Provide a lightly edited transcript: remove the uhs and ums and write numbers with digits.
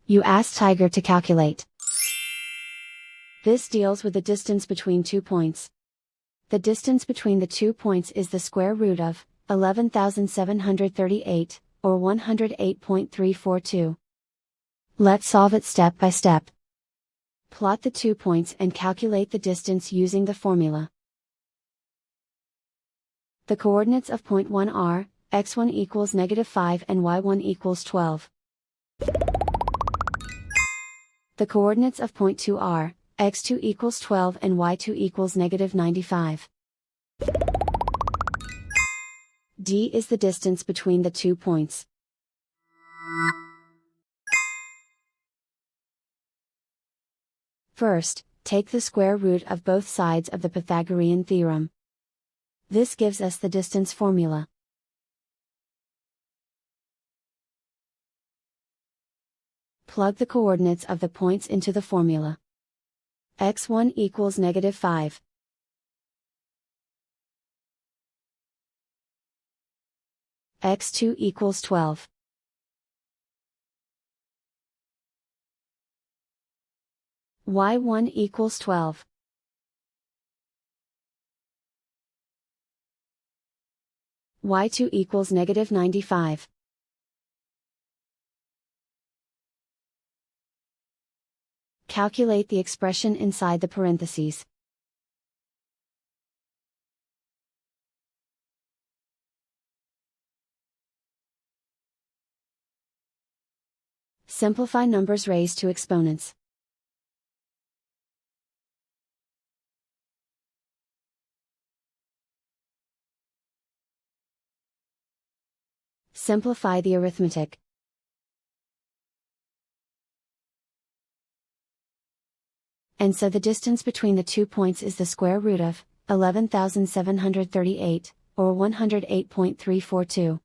You ask Tiger to calculate. This deals with the distance between 2 points. The distance between the 2 points is the square root of 11,738, or 108.342. Let's solve it step by step. Plot the 2 points and calculate the distance using the formula. The coordinates of point 1 are, x1 equals -5 and y1 equals 12. The coordinates of point 2 are, x2 equals 12 and y2 equals -95. D is the distance between the 2 points. First, take the square root of both sides of the Pythagorean theorem. This gives us the distance formula. Plug the coordinates of the points into the formula. x1 equals -5. x2 equals 12. y1 equals 12. y2 equals -95. Calculate the expression inside the parentheses. Simplify numbers raised to exponents. Simplify the arithmetic. And so the distance between the 2 points is the square root of 11,738, or 108.342.